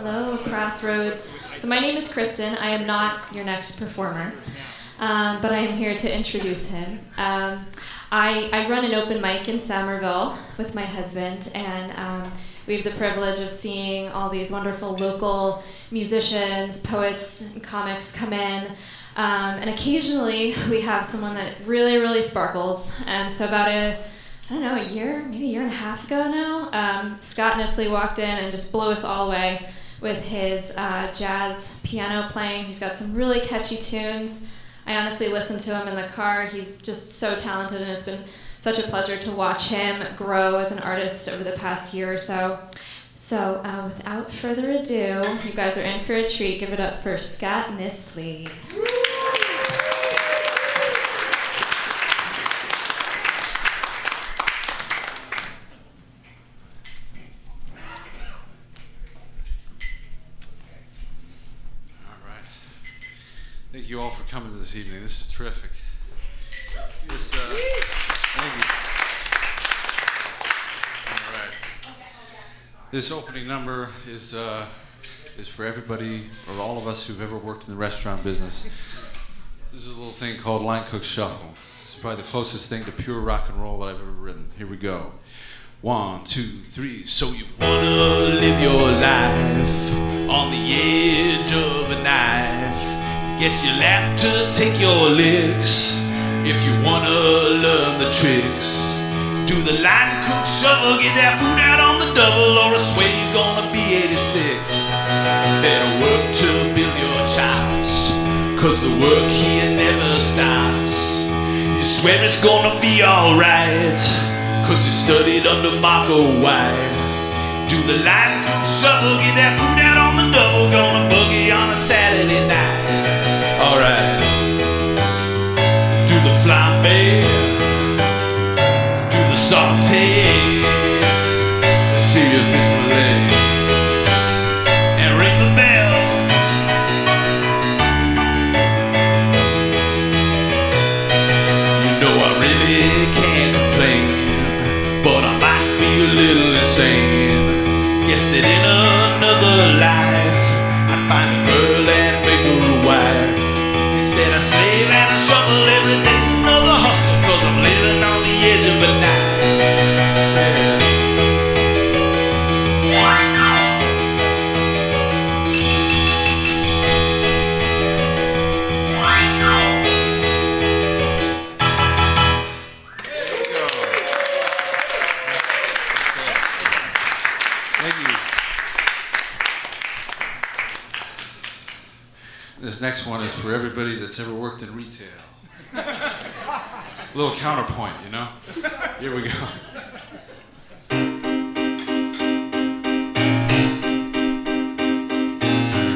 Hello, Crossroads. So my name is Kristen. I am not your next performer, but I am here to introduce him. I run an open mic in Somerville with my husband, and we have the privilege of seeing all these wonderful local musicians, poets, and comics come in. And occasionally we have someone that really, really sparkles. And so about a year, maybe a year and a half ago now, Scott Nisley walked in and just blew us all away with his jazz piano playing. He's got some really catchy tunes. I honestly listened to him in the car. He's just so talented, and it's been such a pleasure to watch him grow as an artist over the past year or so. So without further ado, you guys are in for a treat. Give it up for Scott Nisley. Thank you all for coming this evening. This is terrific. Thank you. All right. This opening number is for everybody, or all of us who've ever worked in the restaurant business. This is a little thing called Line Cook Shuffle. It's probably the closest thing to pure rock and roll that I've ever written. Here we go. 1, 2, 3. So you wanna live your life on the edge of a knife. Guess you'll have to take your licks if you wanna learn the tricks. Do the line cook shovel, get that food out on the double, or I swear you're gonna be 86. Better work to build your chops, cause the work here never stops. You swear it's gonna be alright, cause you studied under Marco White. Do the line cook shovel, get that food out on the double, gonna boogie on a Saturday night. Alright, do the flambe, do the saute, see your fish fillet, and ring the bell. You know I really can't complain, but I might be a little insane. Guess that in another life I'd find a girl and make her a wife. Instead I slave and I shovel every day's another hustle, cause I'm living on the edge of a knife. Thank you. This next one is for everybody that's ever worked in retail. A little counterpoint, you know? Here we go.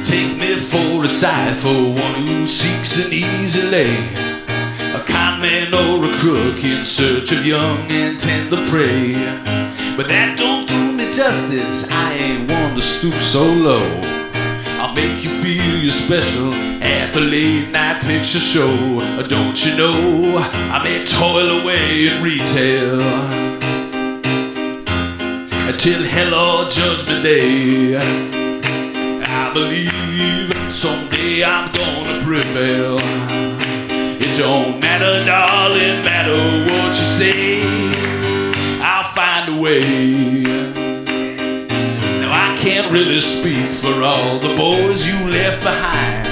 Take me for a side for one who seeks an easy lay, a con man or a crook in search of young and tender prey. But that don't do me justice, I ain't one to stoop so low. I'll make you feel you're special at the late night picture show. Don't you know I may toil away in retail until hell or judgment day. I believe someday I'm gonna prevail. It don't matter, darling, matter what you say, I'll find a way. I can't really speak for all the boys you left behind.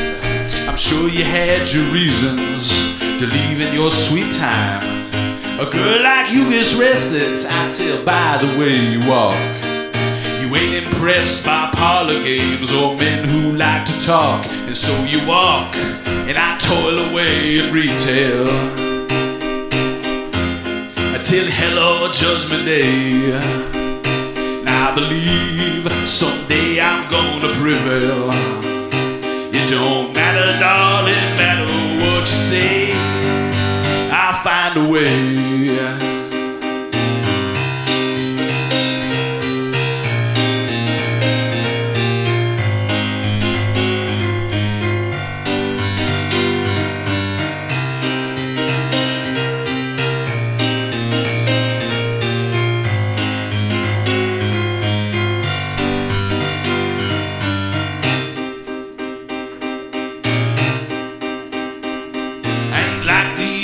I'm sure you had your reasons to leave in your sweet time. A girl like you gets restless, I tell by the way you walk. You ain't impressed by parlor games or men who like to talk. And so you walk, and I toil away in retail until hell or judgment day. I believe someday I'm gonna prevail. It don't matter, darling, matter what you say, I'll find a way.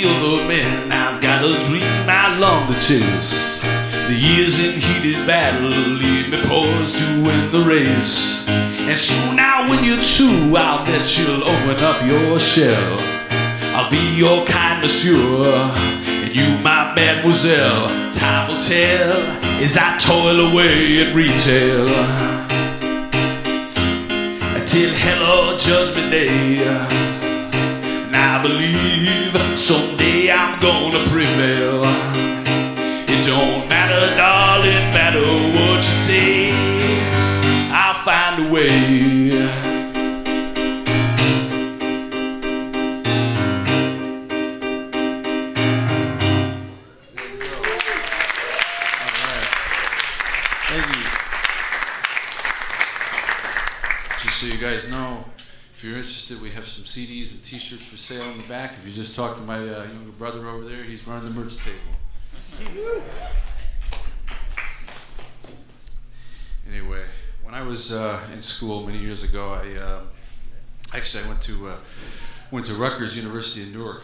the other men. I've got a dream I long to chase. The years in heated battle leave me poised to win the race. And soon now when you're two, I'll bet you'll open up your shell. I'll be your kind monsieur, and you my mademoiselle. Time will tell as I toil away in retail. Till hell or judgment day. And I believe someday I'm gonna prevail. It don't matter, darling, matter what you say, I'll find a way. So you guys know, if you're interested, we have some CDs and t-shirts for sale in the back. If you just talk to my younger brother over there, he's running the merch table. Anyway, when I was in school many years ago, I went to Rutgers University in Newark.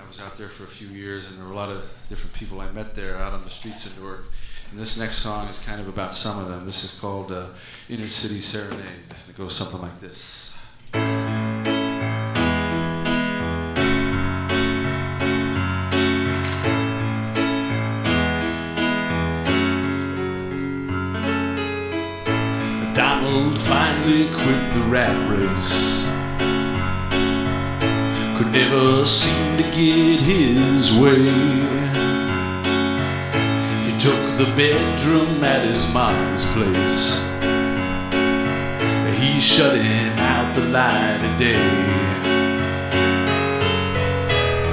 I was out there for a few years, and there were a lot of different people I met there out on the streets of Newark. And this next song is kind of about some of them. This is called Inner City Serenade. It goes something like this. Donald finally quit the rat race. Could never seem to get his way. Took the bedroom at his mom's place. He's shutting out the light of day.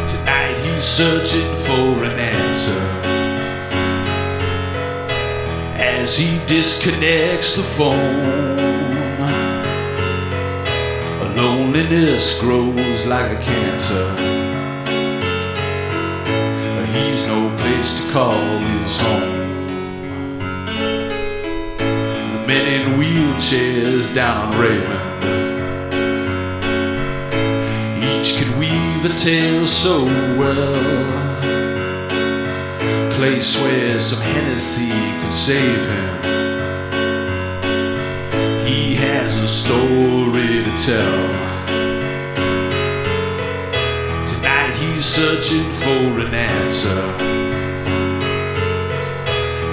Tonight he's searching for an answer. As he disconnects the phone, loneliness grows like a cancer. He's no place to call his home. The men in wheelchairs down on Raymond, each can weave a tale so well. Place where some Hennessy could save him. He has a story to tell. He's searching for an answer.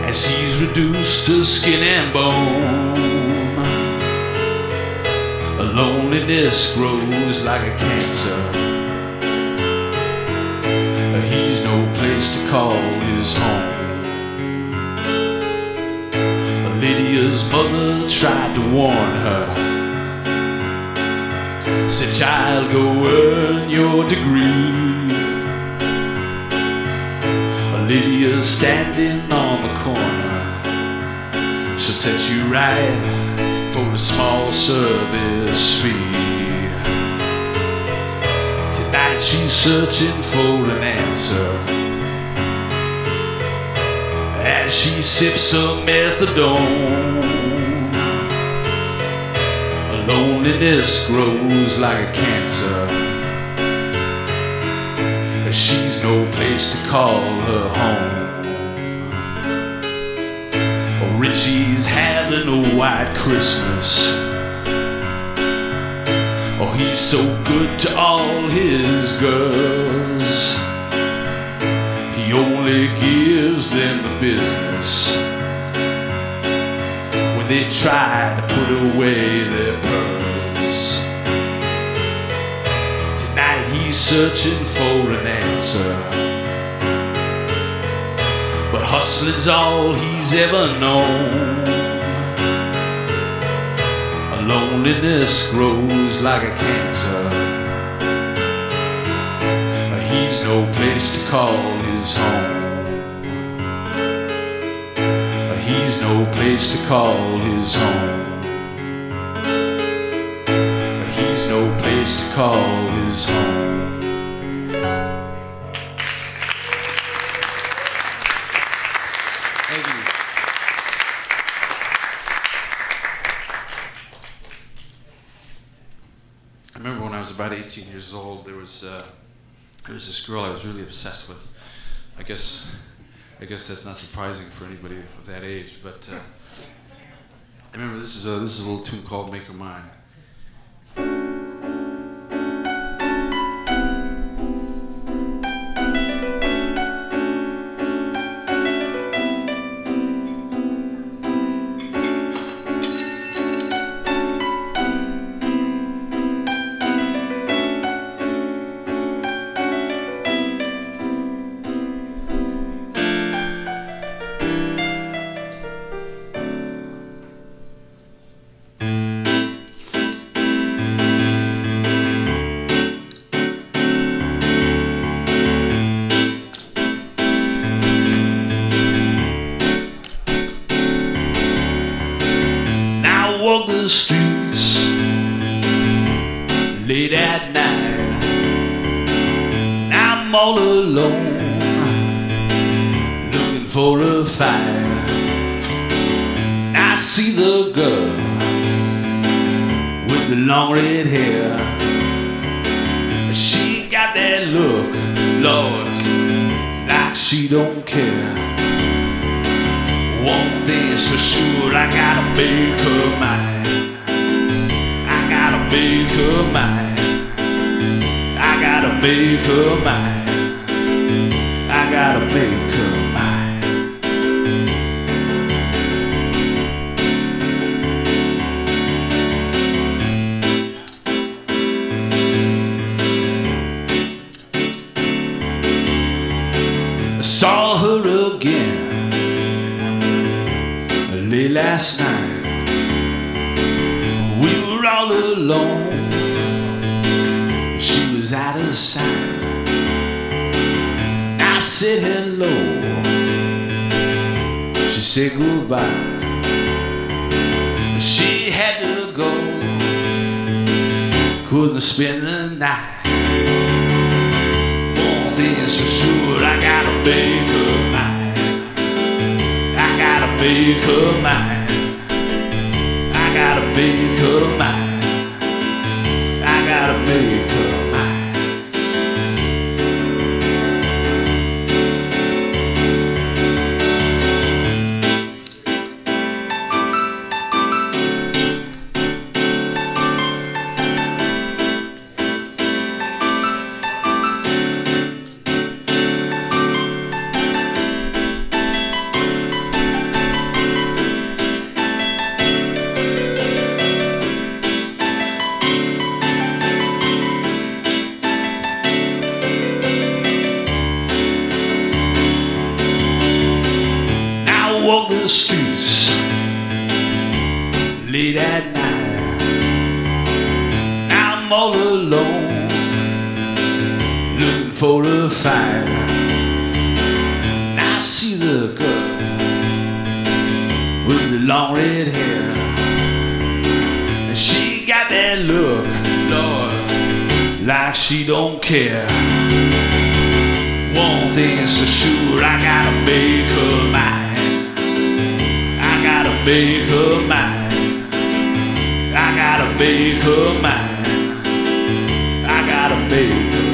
As he's reduced to skin and bone, a loneliness grows like a cancer. He's no place to call his home. Lydia's mother tried to warn her. Said, child, go earn your degree. Lydia's standing on the corner. She'll set you right for a small service fee. Tonight she's searching for an answer. As she sips her methadone, loneliness grows like a cancer. She's no place to call her home. Oh, Richie's having a white Christmas. Oh, he's so good to all his girls. He only gives them the business when they try to put away their pearls. Tonight he's searching for an answer, but hustling's all he's ever known. A loneliness grows like a cancer. He's no place to call his home. He's no place to call his home. He's no place to call his home. Thank you. I remember when I was about 18 years old, there was there was this girl I was really obsessed with. I guess that's not surprising for anybody of that age, but I remember this is a little tune called "Make Her Mine." Streets late at night, I'm all alone looking for a fight. I see the girl with the long red hair. She got that look, Lord, like she don't care. One thing's for sure, I gotta make her mine. Make her mine. I gotta make her mine. I gotta make her mine. I saw her again late last night. We were all alone. She was out of sight. I said hello. She said goodbye. She had to go. Couldn't spend the night. One thing's for sure, I gotta make her mine. I gotta make her mine. I gotta make her mine. I gotta make her mine. Walk the streets late at night. I'm all alone looking for a fight. I see the girl with the long red hair. And she got that look, Lord, like she don't care. One thing's for sure, I gotta make her mine. I gotta make her mine. I gotta make her mine. I gotta make her.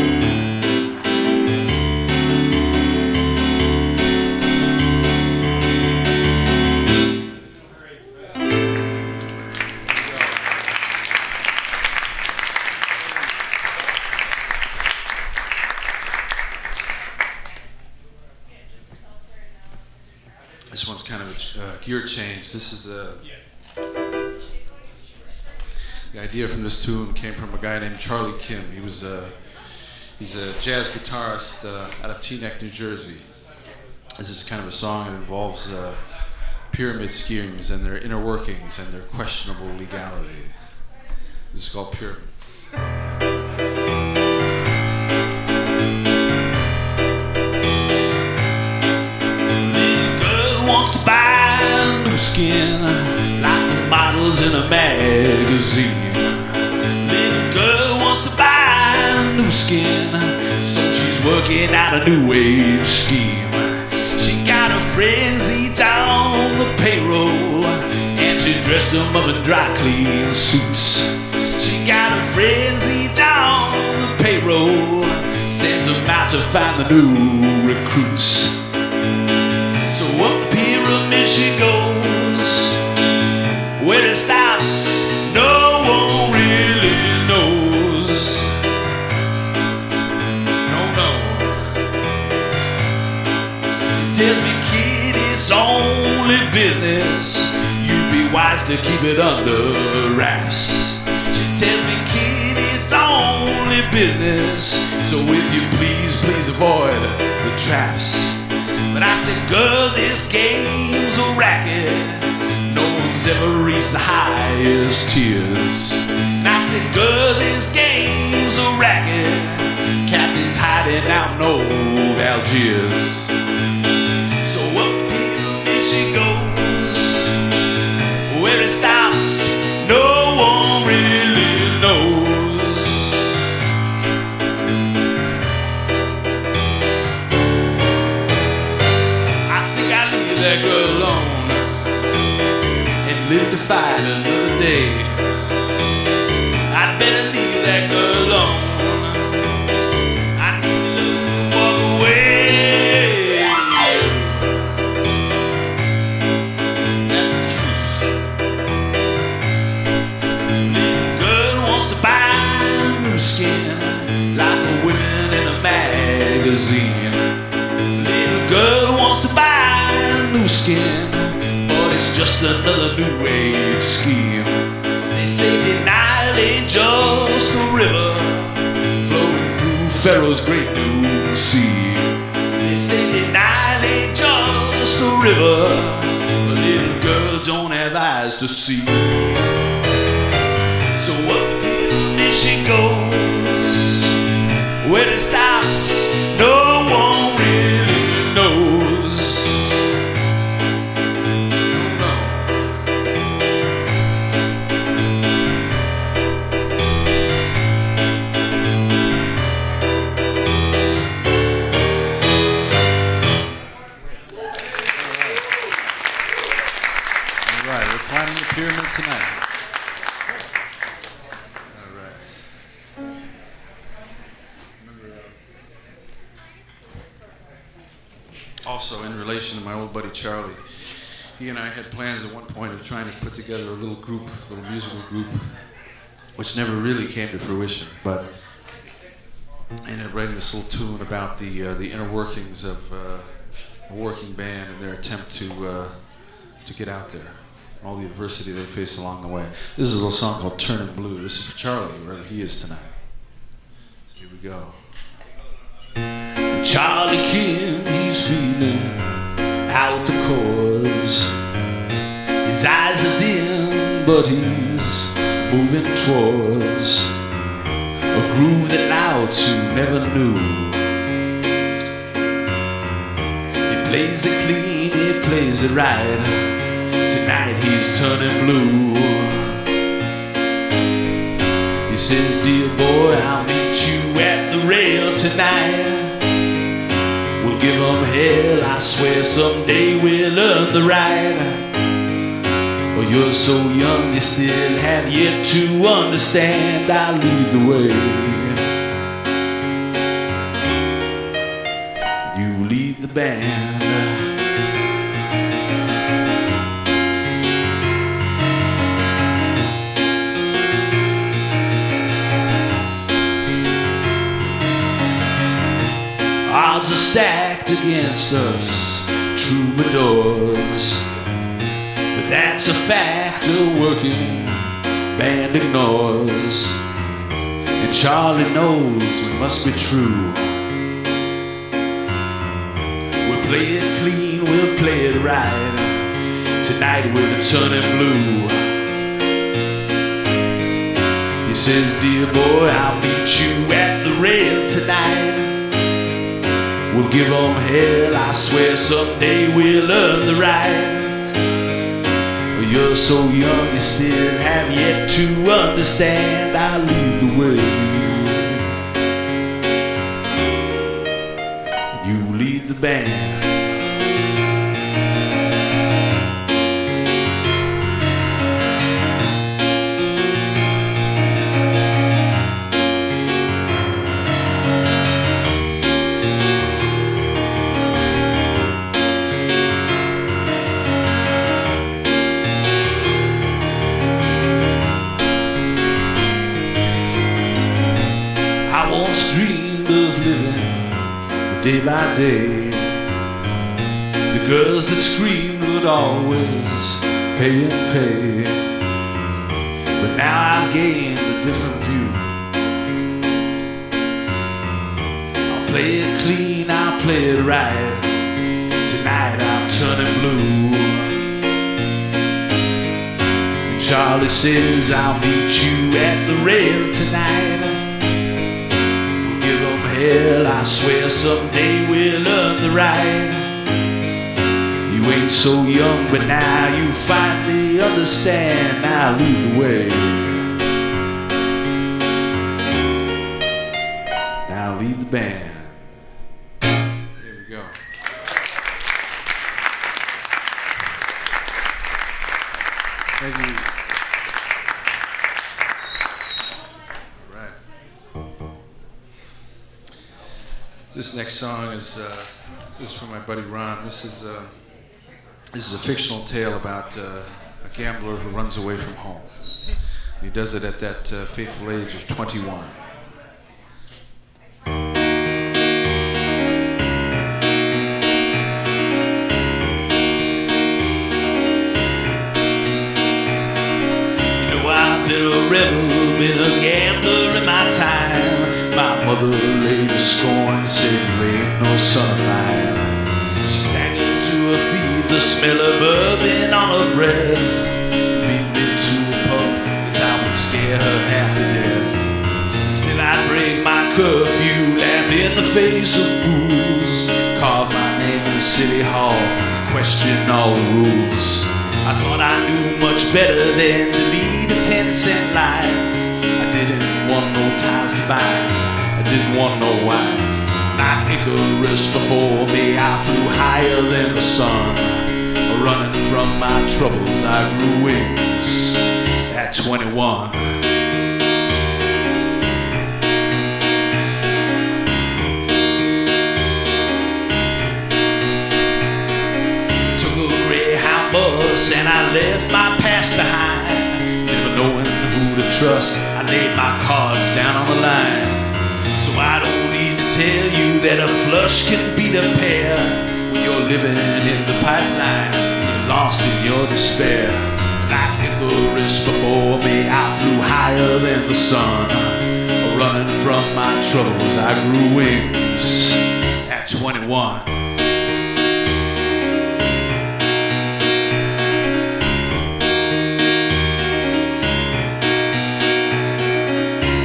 This one's kind of a gear change. This is the idea from this tune came from a guy named Charlie Kim. He's a jazz guitarist out of Teaneck, New Jersey. This is kind of a song that involves pyramid schemes and their inner workings and their questionable legality. This is called Pyramid. Wants to buy new skin like the models in a magazine. Little girl wants to buy new skin, so she's working out a new age scheme. She got her friends each on the payroll, and she dressed them up in dry clean suits. She got her friends each on the payroll, sends them to find the new recruits. So up the pyramid she goes. Where it stops, no one really knows. No. She tells me, kid, it's only business. You'd be wise to keep it under wraps. She tells me, kid, it's only business. So if you please avoid the traps. But I said, girl, this game's a racket. No one's ever reached the highest tiers. And I said, girl, this game's a racket. Captain's hiding out in old Algiers. So up the pyramid she goes. Where it stops, no one really knows. I think I'll leave that girl alone and live to fight another day. I'd better leave that girl alone. I need to learn to walk away. That's the truth. Little girl wants to buy new skin like the women in a magazine. Little girl wants to buy new skin, but it's just another new age scheme. They say denial ain't just a river flowing through Pharaoh's great new sea. They say denial ain't just a river, but little girl don't have eyes to see. So up the pyramid she goes. Where it stops, no one really knows. No. All right, we're climbing the pyramid tonight. All right. Also, in relation to my old buddy Charlie, he and I had plans at one point of trying to put together a little group, a little musical group, which never really came to fruition. But I ended up writing this little tune about the inner workings of a working band and their attempt to get out there, all the adversity they face along the way. This is a little song called Turning Blue. This is for Charlie, wherever he is tonight. So here we go. Charlie Kim, he's feeling out the chords. His eyes are dim, but he's moving towards a groove that louds who never knew. He plays it clean, he plays it right. Tonight he's turning blue. He says, dear boy, I'll meet you at the rail tonight. We'll give them hell, I swear someday we'll earn the right. Oh, you're so young, you still have yet to understand. I'll lead the way. You lead the band. Odds are stacked against us, troubadours. But that's a fact a working band ignores. And Charlie knows it must be true. We'll play it clean, we'll play it right. Tonight we're turning blue. He says, dear boy, I'll meet you at the rail tonight. We'll give them hell, I swear someday we'll earn the right. Well, you're so young, you still have yet to understand. I'll lead the way. You lead the band. living day by day. The girls that screamed would always pay and pay. But now I've gained a different view. I'll play it clean, I'll play it right. Tonight I'm turning blue. And Charlie says I'll meet you at the rail tonight. We'll give them hell, I swear someday we'll earn the right. You ain't so young, but now you finally understand. Now lead the way. Now lead the band. There we go. Thank you. All right. This next song is from my buddy Ron. This is a fictional tale about a gambler who runs away from home. He does it at that fateful age of 21. I've been a rebel, been a gambler in my time. My mother laid a scorn and said, you ain't no son of mine. She staggered to her feet, the smell of bourbon on her breath, and beat me to a pulp, as I would scare her half to death. Still I'd break my curfew, laugh in the face of fools, carve my name in City Hall, and question all the rules. I thought I knew much better than to lead a 10-cent life. I didn't want no ties to bind, I didn't want no wife. Like Icarus before me, I flew higher than the sun. Running from my troubles, I grew wings at 21. Bus and I left my past behind, never knowing who to trust. I laid my cards down on the line. So I don't need to tell you that a flush can beat a pair when you're living in the pipeline and you're lost in your despair. Like Icarus before me, I flew higher than the sun. Running from my troubles, I grew wings at 21.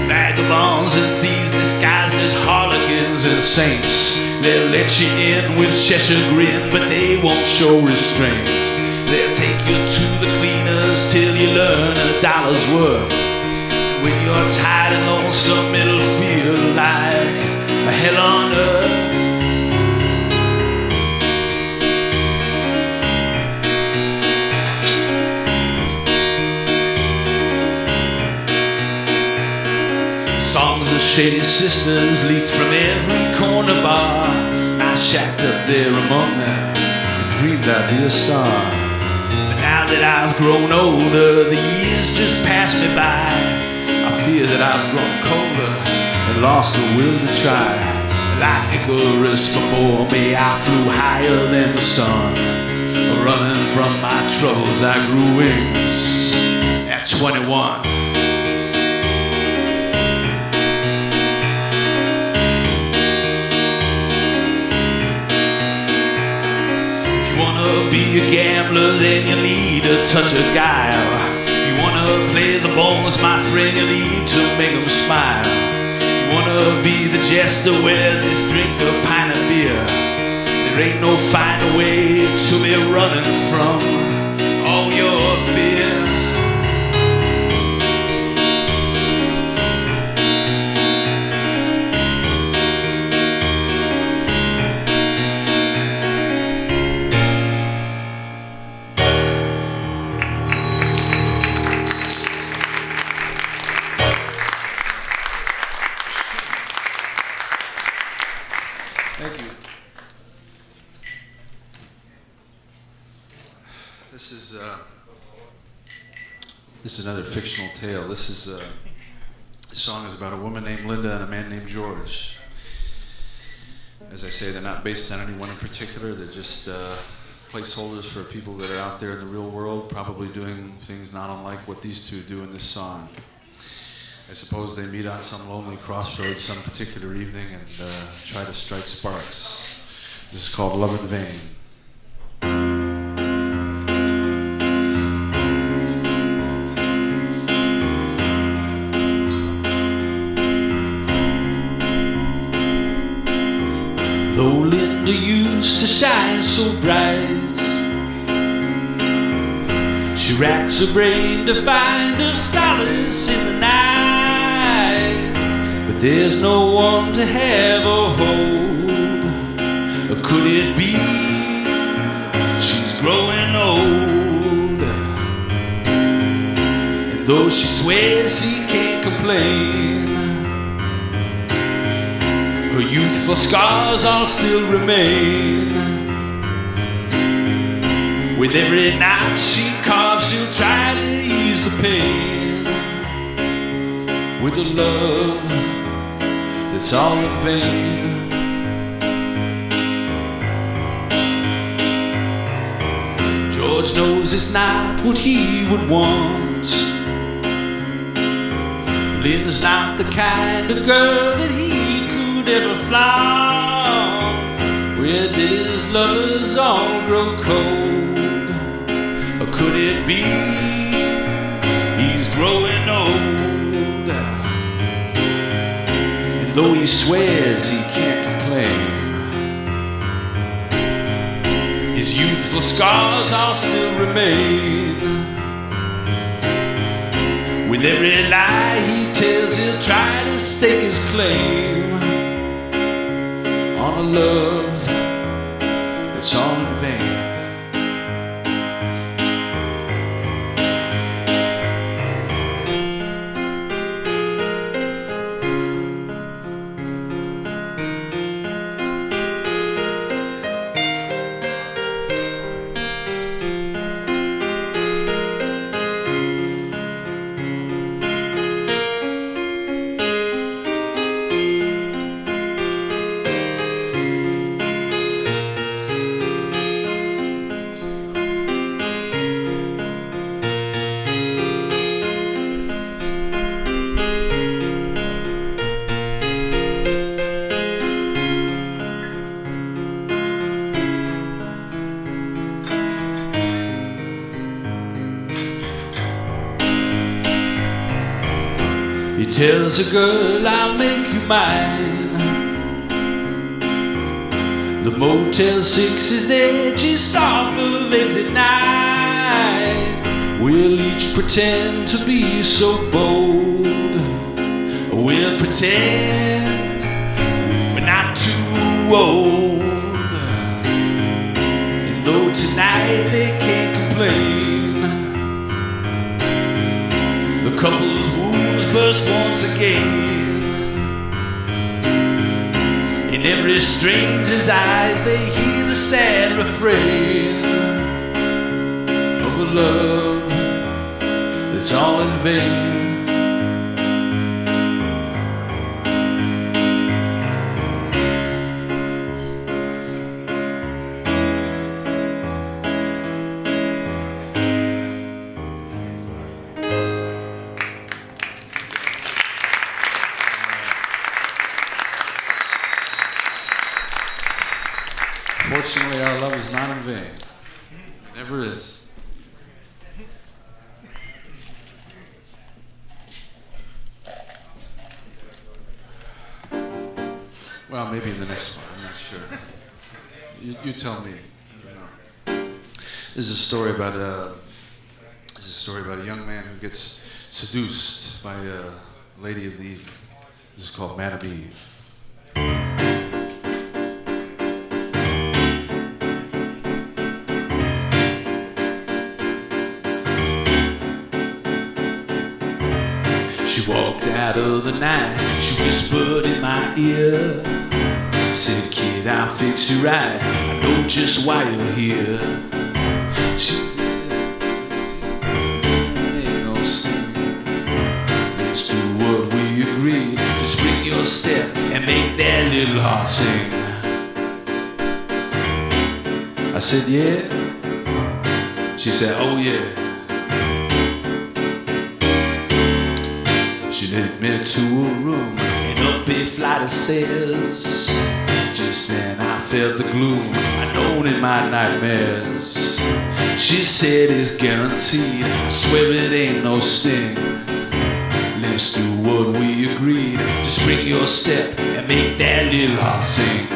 Vagabonds and thieves disguised as harlequins and saints. They'll let you in with Cheshire grin, but they won't show restraint. They'll take you to the cleaners till you learn $1's worth. And when you're tired and lonesome, it'll feel like a hell on earth. Songs of shady sisters leaked from every corner bar. I shacked up there among them and dreamed I'd be a star. But now that I've grown older, the years just pass me by. I fear that I've grown colder and lost the will to try. Like Icarus before me, I flew higher than the sun. Running from my troubles, I grew wings at 21. Wanna be a gambler, then you need a touch of guile. If you wanna play the bones, my friend, you need to make them smile. If you wanna be the jester, well, just drink a pint of beer. There ain't no finer way to be running from all your fear. Thank you. This is another fictional tale. This song is about a woman named Linda and a man named George. As I say, they're not based on anyone in particular. They're just placeholders for people that are out there in the real world, probably doing things not unlike what these two do in this song. I suppose they meet on some lonely crossroads some particular evening and try to strike sparks. This is called Love in the Vein. Though Linda used to shine so bright, she racks her brain to find her solace in the night. But there's no one to have or hold. Or could it be she's growing old? And though she swears she can't complain, her youthful scars all still remain. With every knot she carves, she'll try to ease the pain. With a love that's all in vain. George knows it's not what he would want. Linda's not the kind of girl that he could ever flaunt. Where did his lovers all grow cold? Or could it be he's growing old? And though he swears he can't complain, his youthful scars all still remain. With every lie he tells, he'll try to stake his claim on a love that's all in vain. He tells a girl, I'll make you mine. The Motel 6 is there just off of exit 9. We'll each pretend to be so bold. We'll pretend we're not too old. And though tonight they can't complain, the couple's wounds burst once again. In every stranger's eyes they hear the sad refrain of a love that's all in vain. Fortunately, our love is not in vain. It never is. Well, maybe in the next one. I'm not sure. You tell me. I don't know. This is a story about a young man who gets seduced by a lady of the evening. This is called Man of Eve. She walked out of the night, she whispered in my ear, said, kid, I'll fix you right, I know just why you're here. She said, ain't no sin, let's do what we agreed, just bring your step and make that little heart sing. I said, yeah. She said, oh yeah. She led me to a room and up a flight of stairs. Just then I felt the gloom unknown in my nightmares. She said it's guaranteed, I swear it ain't no sting. Let's do what we agreed. Just bring your step and make that little heart sing.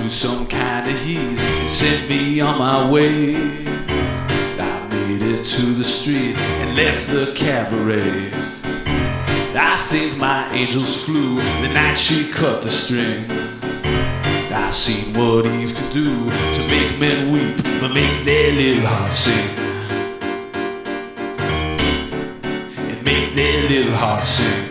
Some kind of heat and sent me on my way. I made it to the street and left the cabaret. I think my angels flew the night she cut the string. I seen what Eve could do to make men weep but make their little hearts sing. And make their little hearts sing.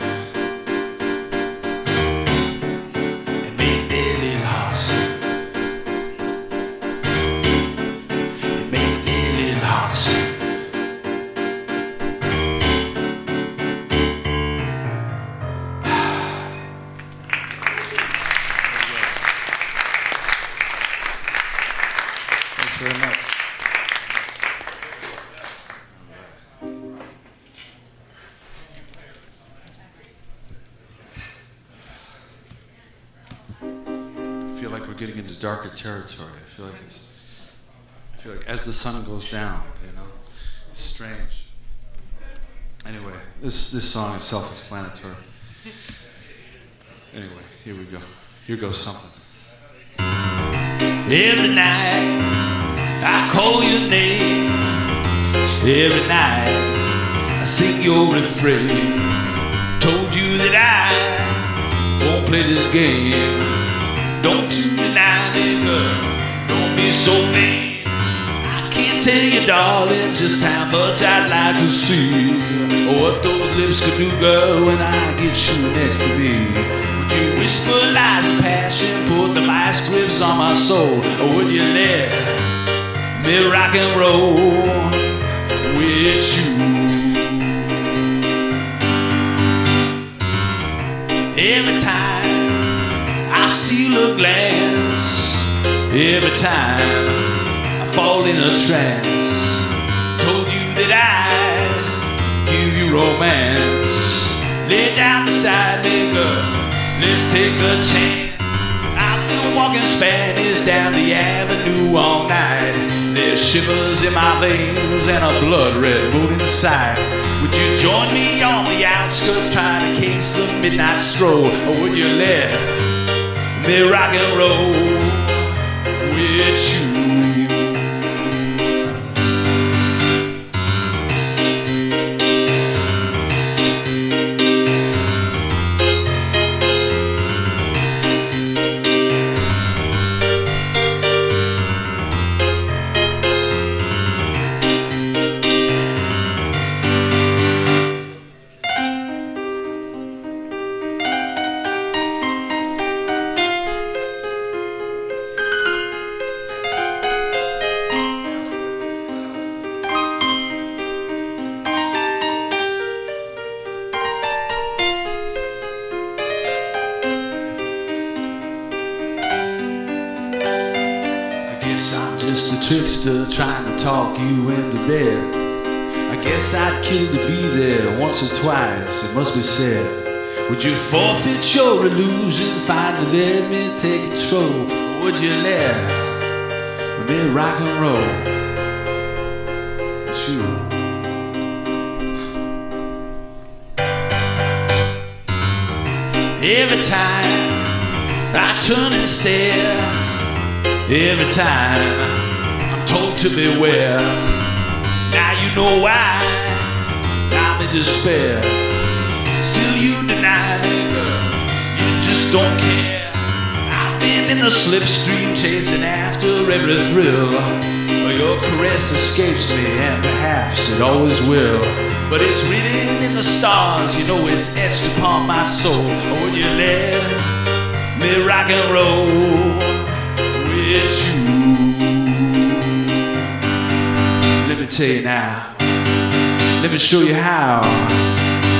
Very much. I feel like we're getting into darker territory. I feel like as the sun goes down, you know, it's strange. Anyway, this song is self-explanatory. Anyway, here we go. Here goes something. Every night I call your name. Every night I sing your refrain. Told you that I won't play this game. Don't you deny me, girl. Don't be so mean. I can't tell you, darling, just how much I'd like to see what those lips could do, girl, when I get you next to me. Would you whisper lies of passion, put the vice grips on my soul, or would you let me rock and roll with you? Every time I steal a glance, every time I fall in a trance, told you that I'd give you romance. Lay down beside me, girl, let's take a chance. I've been walking Spanish down the avenue all night. There's shivers in my veins and a blood-red moon inside. Would you join me on the outskirts trying to case the midnight stroll, or would you let me rock and roll with you? I'm just a trickster trying to talk you into bed. I guess I'd kill to be there once or twice, it must be said. Would you forfeit your illusion, finally let me take control? Or would you let me rock and roll with you? Every time I turn and stare, every time I'm told to beware. Now you know why I'm in despair. Still you deny me, girl, you just don't care. I've been in the slipstream chasing after every thrill. Your caress escapes me, and perhaps it always will. But it's written in the stars, you know it's etched upon my soul. When you let me rock and roll with you. Let me tell you now, let me show you how.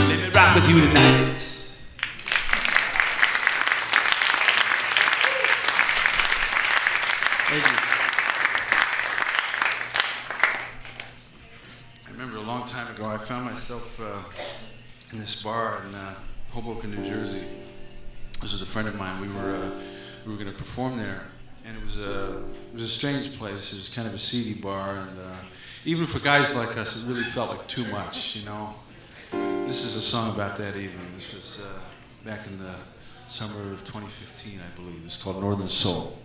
Let me rock with you tonight. Thank you. I remember a long time ago, I found myself in this bar in Hoboken, New Jersey. This was a friend of mine. We were going to perform there, and it was a strange place. It was kind of a seedy bar, and even for guys like us, it really felt like too much, you know. This is a song about that evening. This was back in the summer of 2015, I believe. It's called Northern Soul.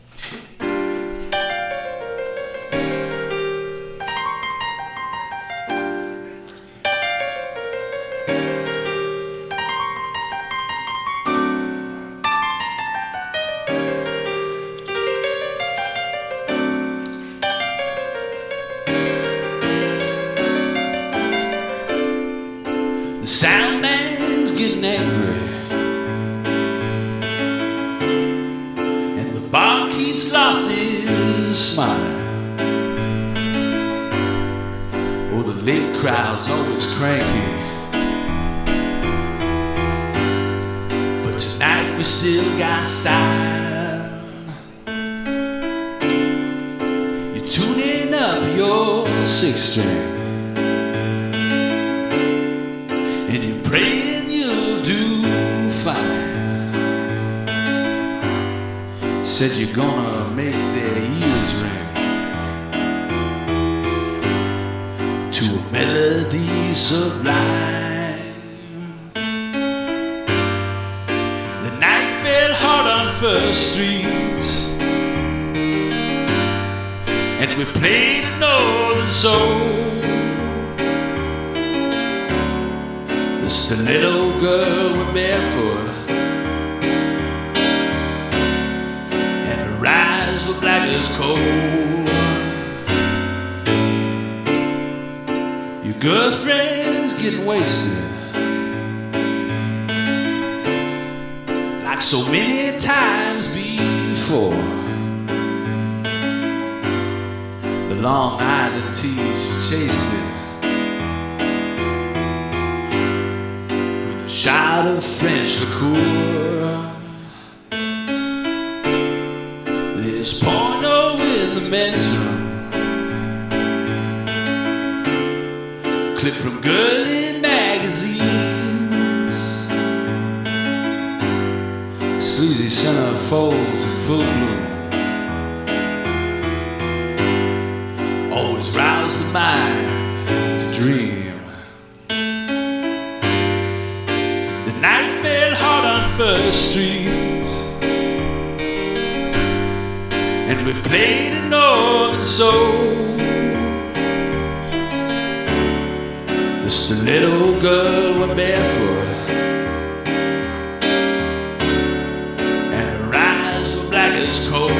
Sound man's getting angry, and the bar keeps lost his smile. Oh, the late crowd's always cranky, but tonight we still got style. You're tuning up your six string, and you're praying you'll do fine. Said you're gonna make their ears ring to a melody sublime. The night fell hard on First Street, and we played a Northern Soul. The stiletto girl went barefoot, and her eyes were black as coal. Your girlfriend's getting wasted, like so many times before. The Long Island tea she chased it, shot of French liqueur. There's porno in the men's room, clip from girly magazines, sleazy centerfolds in full bloom, always rouse the mind to dream. Night fell hard on First Street, and we played a Northern Soul. The stiletto girl went barefoot, and her eyes were black as coal.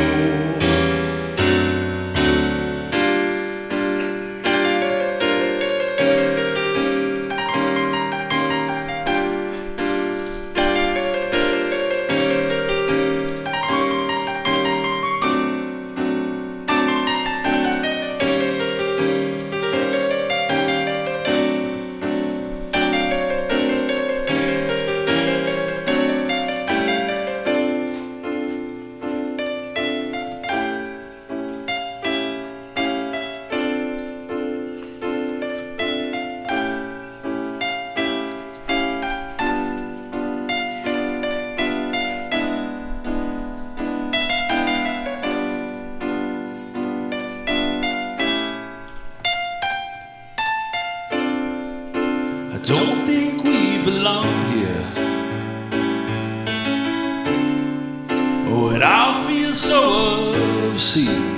Oh, it all feels so obscene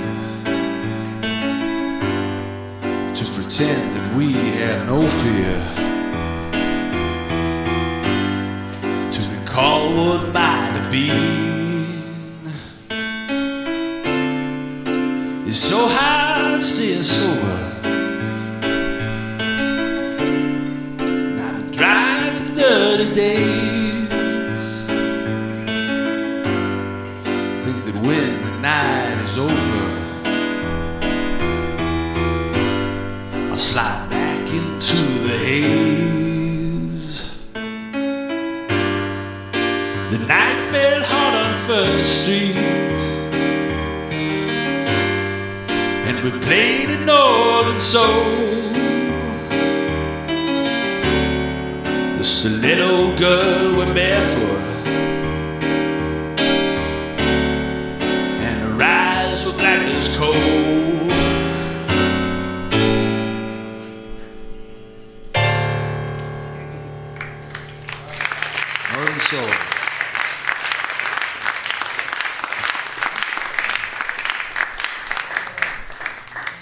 to pretend that we have no fear, to recall what might have been. It's so hard staying sober. Now to drive for 30 days. Think that when the night is over, I'll slide back into the haze. The night fell hard on First Street, and we played a northern soul. The stiletto girl went barefoot, and her eyes were black as coal. Northern Soul.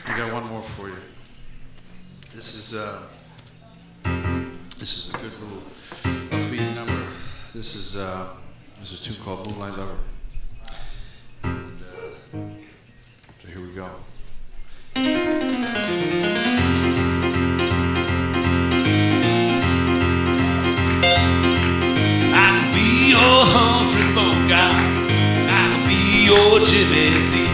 We got one more for you. This is a good little upbeat number. This is a tune called Moonlight Lover. And, so here we go. Your Humphrey Bogart, I could be your Jimmy Dean,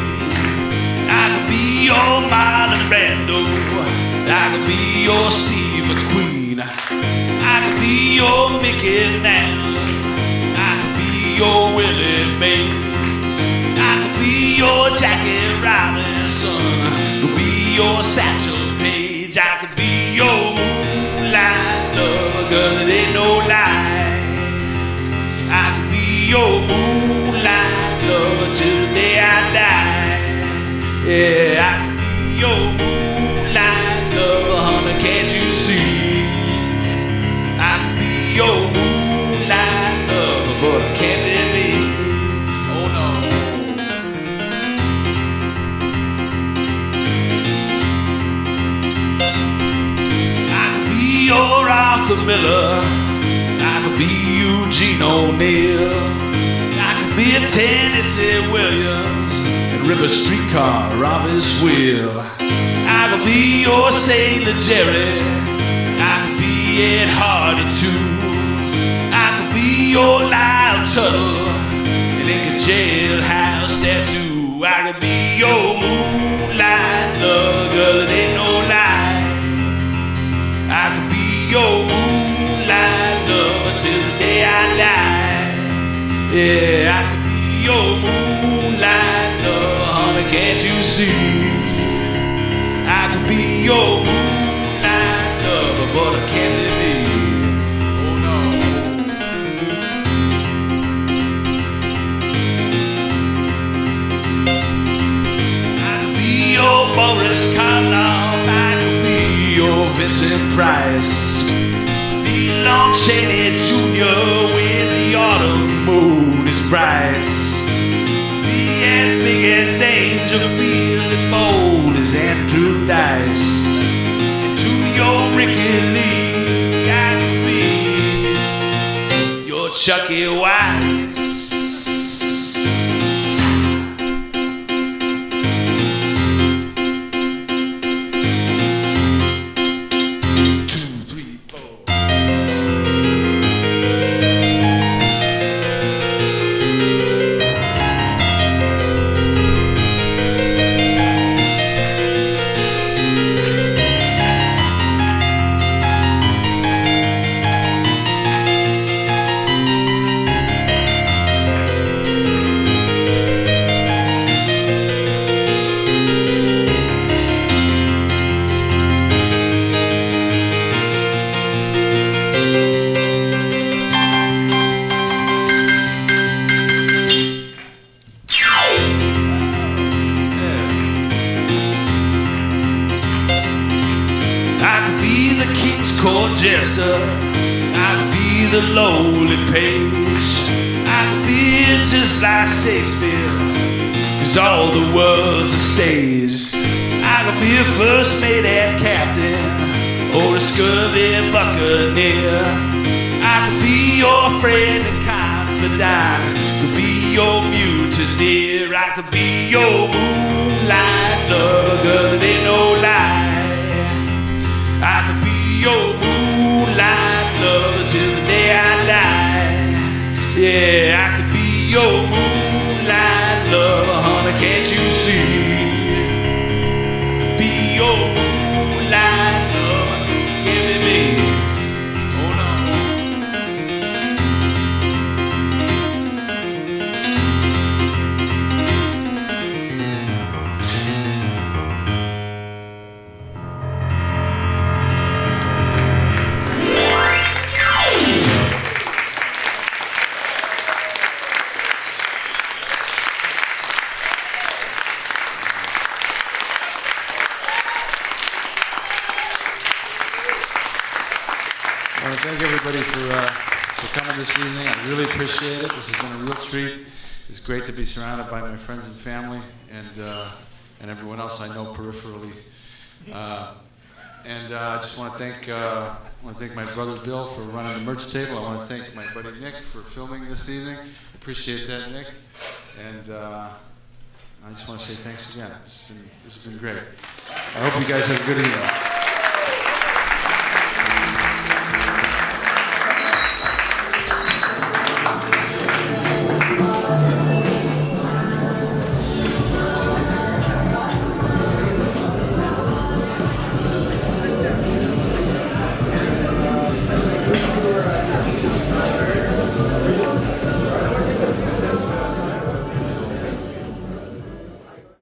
I could be your Marlon Brando, I could be your Steve McQueen, I could be your Mickey Mantle, I could be your Willie Mays, I could be your Jackie Robinson, I could be your Satchel Paige, I could be your moonlight lover, girl, it ain't no lie. I could be your moonlight lover till the day I die. Yeah, I could be your moonlight lover, honey, can't you see? I could be your moonlight lover, but I can't believe. Oh no. I could be your Arthur Miller, I could be Eugene O'Neill, I could be a Tennessee Williams and River Streetcar Robbie's Wheel. I could be your Sailor Jerry, I could be Ed Hardy too. I could be your Lyle Tuttle and Inca Jailhouse tattoo. I could be your moonlight lover, girl, it ain't no lie. I could be your moonlight lover till the day I die. Yeah, I could be your moonlight lover, honey, can't you see? I could be your moonlight lover, but I can't believe. Oh no. I could be your Boris Karloff, I could be your Vincent Price, Lon Chaney Jr. when the autumn moon is bright. Be as big as Dangerfield and bold as Andrew Dice. And to your Ricky Lee, I could be your Chucky Weiss. Court jester, I could be the lowly page, I I could be just like Shakespeare, 'cause all the world's a stage. I could be a first mate and captain, or a scurvy buccaneer. I could be your friend and confidant, could be your mutineer. I could be your moonlight lover, girl, it ain't no lie. I could be your moonlight lover till the day I die. Yeah, I could be your moonlight lover, honey, can't you see? I could be your moonlight lover, give it me. Oh no. I want to thank everybody for coming this evening. I really appreciate it. This has been a real treat. It's great to be surrounded by my friends and family and everyone else I know peripherally. I just want to thank my brother Bill for running the merch table. I want to thank my buddy Nick for filming this evening. Appreciate that, Nick. And I just want to say thanks again. This has been great. I hope you guys have a good evening.